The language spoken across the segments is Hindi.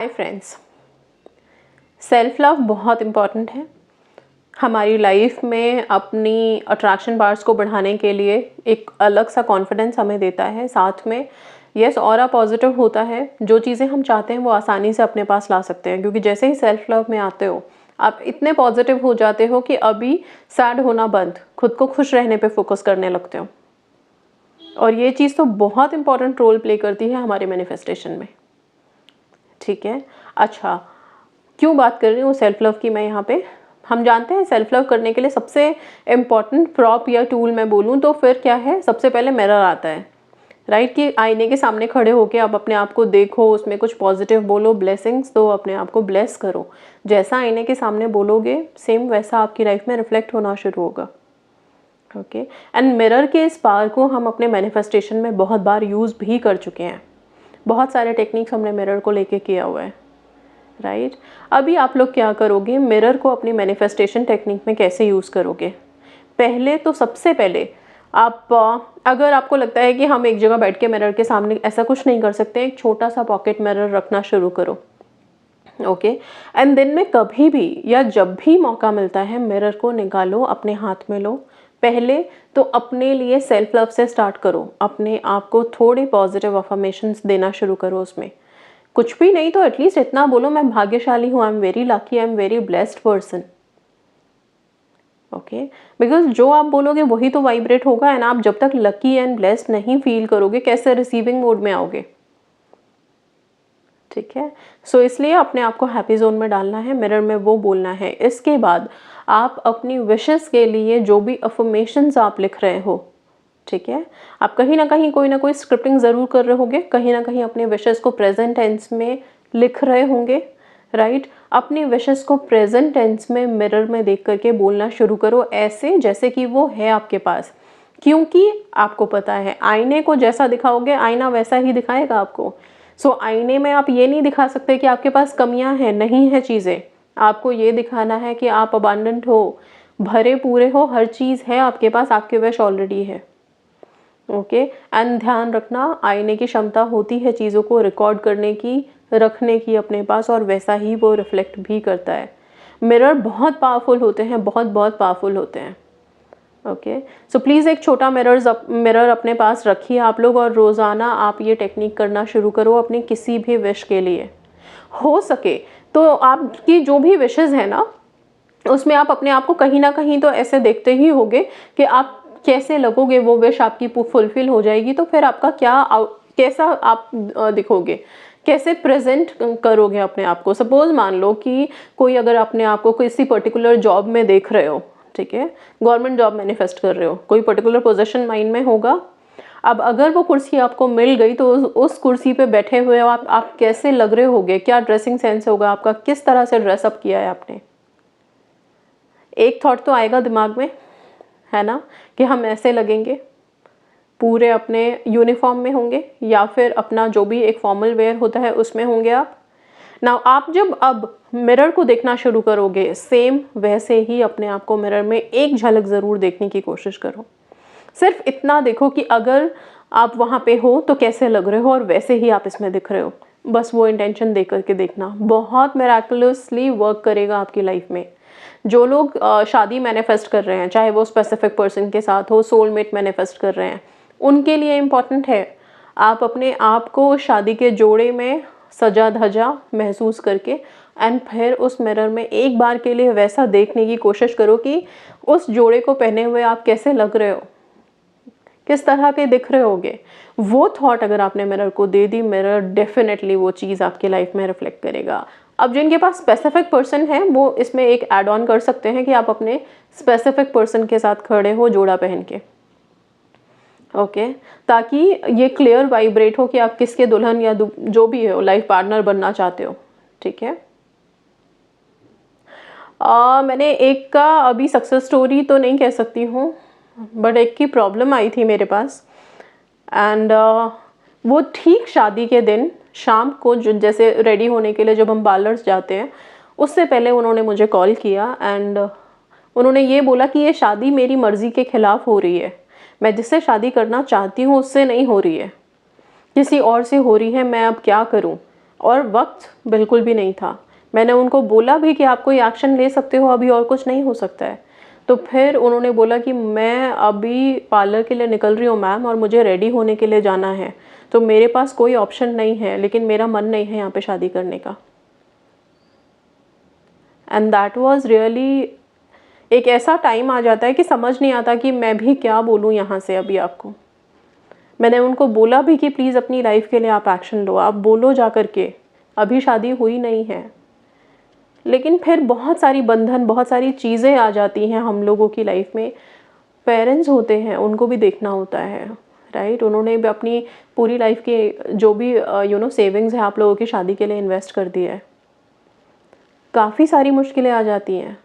हाय फ्रेंड्स, सेल्फ लव बहुत इम्पॉर्टेंट है हमारी लाइफ में। अपनी अट्रैक्शन पावर्स को बढ़ाने के लिए एक अलग सा कॉन्फिडेंस हमें देता है। साथ में यस ऑरा पॉजिटिव होता है, जो चीज़ें हम चाहते हैं वो आसानी से अपने पास ला सकते हैं। क्योंकि जैसे ही सेल्फ लव में आते हो आप इतने पॉजिटिव हो जाते हो कि अभी सैड होना बंद, खुद को खुश रहने पे फोकस करने लगते हो। और ये चीज़ तो बहुत इंपॉर्टेंट रोल प्ले करती है हमारे मैनिफेस्टेशन में। ठीक है, अच्छा क्यों बात कर रही हूँ सेल्फ लव की मैं यहाँ पे? हम जानते हैं सेल्फ लव करने के लिए सबसे इम्पॉर्टेंट प्रॉप या टूल मैं बोलूँ तो फिर क्या है, सबसे पहले मिरर आता है, राइट? कि आईने के सामने खड़े होके आप अपने आप को देखो, उसमें कुछ पॉजिटिव बोलो, ब्लेसिंग्स दो, अपने आप को ब्लेस करो। जैसा आईने के सामने बोलोगे सेम वैसा आपकी लाइफ में रिफ्लेक्ट होना शुरू होगा। ओके, एंड मिरर के इस पावर को हम अपने मैनिफेस्टेशन में बहुत बार यूज़ भी कर चुके हैं। बहुत सारे टेक्निक्स हमने मिरर को लेके किया हुआ है, राइट? अभी आप लोग क्या करोगे, मिरर को अपनी मैनिफेस्टेशन टेक्निक में कैसे यूज़ करोगे? पहले तो सबसे पहले आप अगर आपको लगता है कि हम एक जगह बैठ के मिरर के सामने ऐसा कुछ नहीं कर सकते, एक छोटा सा पॉकेट मिरर रखना शुरू करो। ओके, एंड दिन में कभी भी या जब भी मौका मिलता है मिरर को निकालो, अपने हाथ में लो। पहले तो अपने लिए सेल्फ लव से स्टार्ट करो, अपने आप को थोड़े पॉजिटिव अफर्मेशंस देना शुरू करो। उसमें कुछ भी नहीं तो एटलीस्ट इतना बोलो, मैं भाग्यशाली हूँ, I am very lucky, I am very blessed person. Okay, because जो आप बोलोगे वही तो वाइब्रेट होगा। एंड आप जब तक लकी एंड ब्लेस्ड नहीं फील करोगे कैसे रिसीविंग मोड में आओगे? ठीक है, सो इसलिए अपने आप को हैप्पी जोन में डालना है, मिरर में वो बोलना है। इसके बाद आप अपनी विशेस के लिए जो भी अफर्मेशंस आप लिख रहे हो, ठीक है, आप कहीं ना कहीं कोई ना कोई स्क्रिप्टिंग ज़रूर कर रहे होंगे, कहीं ना कहीं अपने विशेस को प्रेजेंट टेंस में लिख रहे होंगे, राइट? अपनी विशेस को प्रेजेंट टेंस में मिरर में देख करके बोलना शुरू करो, ऐसे जैसे कि वो है आपके पास। क्योंकि आपको पता है आईने को जैसा दिखाओगे आईना वैसा ही दिखाएगा आपको। सो आईने में आप ये नहीं दिखा सकते कि आपके पास कमियां हैं, नहीं है चीज़ें। आपको ये दिखाना है कि आप अबांडेंट हो, भरे पूरे हो, हर चीज़ है आपके पास, आपके विश ऑलरेडी है। ओके, एंड ध्यान रखना आईने की क्षमता होती है चीज़ों को रिकॉर्ड करने की, रखने की अपने पास, और वैसा ही वो रिफ्लेक्ट भी करता है। मिरर बहुत पावरफुल होते हैं, बहुत बहुत पावरफुल होते हैं। ओके, सो प्लीज़ एक छोटा मिरर अपने पास रखिए आप लोग, और रोज़ाना आप ये टेक्निक करना शुरू करो अपनी किसी भी विश के लिए। हो सके तो आपकी जो भी विशेज़ है ना, उसमें आप अपने आप को कहीं ना कहीं तो ऐसे देखते ही होंगे कि आप कैसे लगोगे, वो विश आपकी फुलफिल हो जाएगी तो फिर आपका कैसा आप दिखोगे, कैसे प्रेजेंट करोगे अपने आप को। सपोज मान लो कि कोई अगर अपने आप को किसी पर्टिकुलर जॉब में देख रहे हो, ठीक है, गवर्नमेंट जॉब मैनिफेस्ट कर रहे हो, कोई पर्टिकुलर पोजीशन माइंड में होगा। अब अगर वो कुर्सी आपको मिल गई तो उस कुर्सी पे बैठे हुए आप कैसे लग रहे होगे, क्या ड्रेसिंग सेंस होगा आपका, किस तरह से ड्रेसअप किया है आपने। एक थॉट तो आएगा दिमाग में, है ना, कि हम ऐसे लगेंगे, पूरे अपने यूनिफॉर्म में होंगे या फिर अपना जो भी एक फॉर्मल वेयर होता है उसमें होंगे आप। नाउ आप जब अब मिरर को देखना शुरू करोगे सेम वैसे ही अपने आप को मिरर में एक झलक ज़रूर देखने की कोशिश करो। सिर्फ इतना देखो कि अगर आप वहाँ पे हो तो कैसे लग रहे हो, और वैसे ही आप इसमें दिख रहे हो। बस वो इंटेंशन दे करके देखना, बहुत मिराकुलसली वर्क करेगा आपकी लाइफ में। जो लोग शादी मैनिफेस्ट कर रहे हैं, चाहे वो स्पेसिफिक पर्सन के साथ हो, सोलमेट मैनिफेस्ट कर रहे हैं, उनके लिए इम्पॉर्टेंट है आप अपने आप को शादी के जोड़े में सजा धजा महसूस करके एंड फिर उस मिरर में एक बार के लिए वैसा देखने की कोशिश करो कि उस जोड़े को पहने हुए आप कैसे लग रहे हो, किस तरह के दिख रहे होगे। वो थॉट अगर आपने मिरर को दे दी, मिरर डेफिनेटली वो चीज़ आपके लाइफ में रिफ्लेक्ट करेगा। अब जिनके पास स्पेसिफिक पर्सन है वो इसमें एक ऐड ऑन कर सकते हैं कि आप अपने स्पेसिफिक पर्सन के साथ खड़े हो जोड़ा पहन के। ओके, ताकि ये क्लियर वाइब्रेट हो कि आप किसके दुल्हन या जो भी हो लाइफ पार्टनर बनना चाहते हो। ठीक है, मैंने एक का अभी सक्सेस स्टोरी तो नहीं कह सकती हूँ, बट एक की प्रॉब्लम आई थी मेरे पास। एंड वो ठीक शादी के दिन शाम को जैसे रेडी होने के लिए जब हम पार्लर्स जाते हैं उससे पहले उन्होंने मुझे कॉल किया एंड उन्होंने ये बोला कि ये शादी मेरी मर्ज़ी के ख़िलाफ़ हो रही है, मैं जिससे शादी करना चाहती हूँ उससे नहीं हो रही है, किसी और से हो रही है, मैं अब क्या करूँ। और वक्त बिल्कुल भी नहीं था। मैंने उनको बोला भी कि आप कोई एक्शन ले सकते हो, अभी और कुछ नहीं हो सकता है। तो फिर उन्होंने बोला कि मैं अभी पार्लर के लिए निकल रही हूँ मैम, और मुझे रेडी होने के लिए जाना है, तो मेरे पास कोई ऑप्शन नहीं है, लेकिन मेरा मन नहीं है यहाँ पे शादी करने का। एंड दैट वाज रियली, एक ऐसा टाइम आ जाता है कि समझ नहीं आता कि मैं भी क्या बोलूँ यहाँ से अभी आपको। मैंने उनको बोला भी कि प्लीज़ अपनी लाइफ के लिए आप एक्शन लो, आप बोलो जा कर के, अभी शादी हुई नहीं है। लेकिन फिर बहुत सारी बंधन, बहुत सारी चीज़ें आ जाती हैं हम लोगों की लाइफ में। पेरेंट्स होते हैं, उनको भी देखना होता है, राइट। उन्होंने भी अपनी पूरी लाइफ की जो भी सेविंग्स है आप लोगों की शादी के लिए इन्वेस्ट कर दी है। काफ़ी सारी मुश्किलें आ जाती हैं,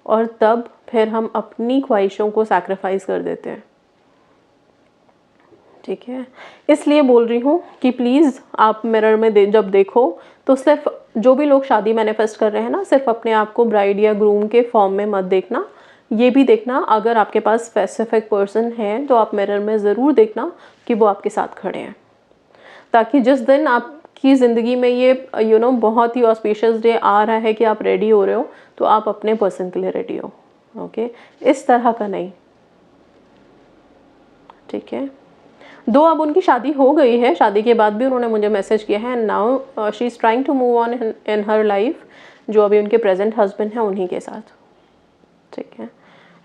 और तब फिर हम अपनी ख्वाहिशों को सैक्रिफाइस कर देते हैं, ठीक है। इसलिए बोल रही हूँ कि प्लीज़ आप मिरर में जब देखो तो सिर्फ जो भी लोग शादी मैनिफेस्ट कर रहे हैं ना, सिर्फ अपने आप को ब्राइड या ग्रूम के फॉर्म में मत देखना। ये भी देखना, अगर आपके पास स्पेसिफिक पर्सन है तो आप मिरर में ज़रूर देखना कि वो आपके साथ खड़े हैं, ताकि जिस दिन आपकी ज़िंदगी में ये बहुत ही ऑस्पिशियस डे आ रहा है कि आप रेडी हो रहे हो, तो आप अपने पर्सन के लिए रेडी हो, ओके। इस तरह का नहीं, ठीक है। दो अब उनकी शादी हो गई है, शादी के बाद भी उन्होंने मुझे मैसेज किया है, now she is trying to move on in her life, जो अभी उनके प्रेजेंट हस्बैंड हैं उन्हीं के साथ, ठीक है।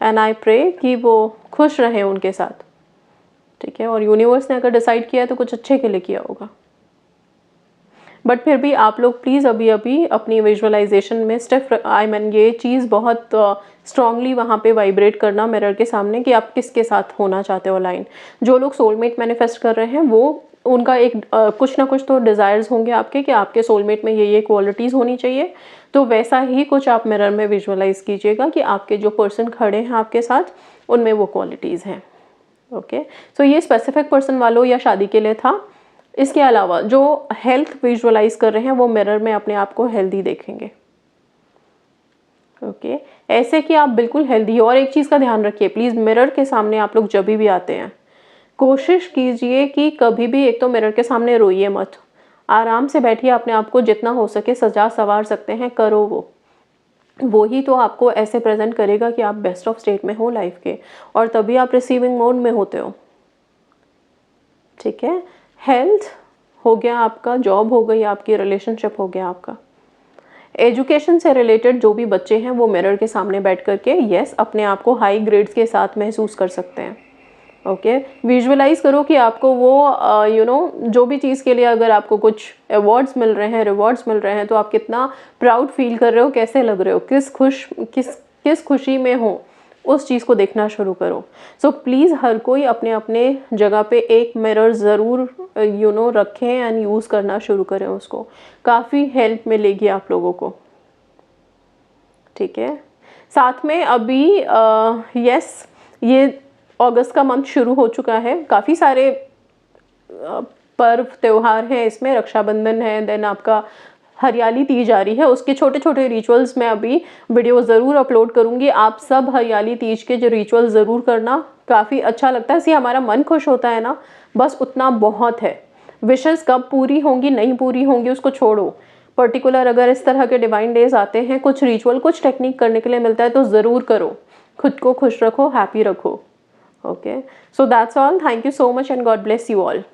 एंड आई प्रे कि वो खुश रहें उनके साथ, ठीक है। और यूनिवर्स ने अगर डिसाइड किया है तो कुछ अच्छे के लिए किया होगा। बट फिर भी आप लोग प्लीज़ अभी अभी अपनी विजुअलाइजेशन में ये चीज़ बहुत स्ट्रांगली वहाँ पे वाइब्रेट करना मिरर के सामने कि आप किसके साथ होना चाहते हो लाइन। जो लोग सोलमेट मैनिफेस्ट कर रहे हैं वो उनका एक कुछ ना कुछ तो डिज़ायर्स होंगे आपके कि आपके सोलमेट में ये क्वालिटीज़ होनी चाहिए। तो वैसा ही कुछ आप मिरर में विजुअलाइज कीजिएगा कि आपके जो पर्सन खड़े हैं आपके साथ, उनमें वो क्वालिटीज़ हैं, ओके। सो ये स्पेसिफिक पर्सन वालों या शादी के लिए था। इसके अलावा जो हेल्थ विजुअलाइज कर रहे हैं वो मिरर में अपने आप को हेल्दी देखेंगे, ओके। ऐसे कि आप बिल्कुल हेल्दी हो। और एक चीज़ का ध्यान रखिए प्लीज़, मिरर के सामने आप लोग जब भी आते हैं कोशिश कीजिए कि कभी भी, एक तो मिरर के सामने रोइए मत, आराम से बैठिए, अपने आप को जितना हो सके सजा संवार सकते हैं करो, वो ही तो आपको ऐसे प्रेजेंट करेगा कि आप बेस्ट ऑफ स्टेट में हो लाइफ के, और तभी आप रिसीविंग मोड में होते हो, ठीक है। हेल्थ हो गया आपका, जॉब हो गई आपकी, रिलेशनशिप हो गया आपका। एजुकेशन से रिलेटेड जो भी बच्चे हैं वो मिरर के सामने बैठ करके यस अपने आप को हाई ग्रेड्स के साथ महसूस कर सकते हैं, ओके। विजुअलाइज करो कि आपको वो जो भी चीज़ के लिए अगर आपको कुछ अवार्ड्स मिल रहे हैं, रिवॉर्ड्स मिल रहे हैं, तो आप कितना प्राउड फील कर रहे हो, कैसे लग रहे हो, किस खुशी में हो, उस चीज़ को देखना शुरू करो। सो प्लीज़ हर कोई अपने अपने जगह पे एक मिरर ज़रूर रखें एंड यूज़ करना शुरू करें उसको, काफ़ी हेल्प मिलेगी आप लोगों को, ठीक है। साथ में अभी यस ये अगस्त का मंथ शुरू हो चुका है, काफ़ी सारे पर्व त्यौहार हैं इसमें, रक्षाबंधन है, देन आपका हरियाली तीज आ रही है, उसके छोटे छोटे रिचुअल्स मैं अभी वीडियो ज़रूर अपलोड करूँगी। आप सब हरियाली तीज के जो रिचुअल ज़रूर करना, काफ़ी अच्छा लगता है, इससे हमारा मन खुश होता है ना, बस उतना बहुत है। विशेस कब पूरी होंगी नहीं पूरी होंगी उसको छोड़ो, पर्टिकुलर अगर इस तरह के डिवाइन डेज आते हैं, कुछ रिचुअल कुछ टेक्निक करने के लिए मिलता है तो ज़रूर करो, खुद को खुश रखो, हैप्पी रखो, okay. So that's all, thank you so much and God bless you all.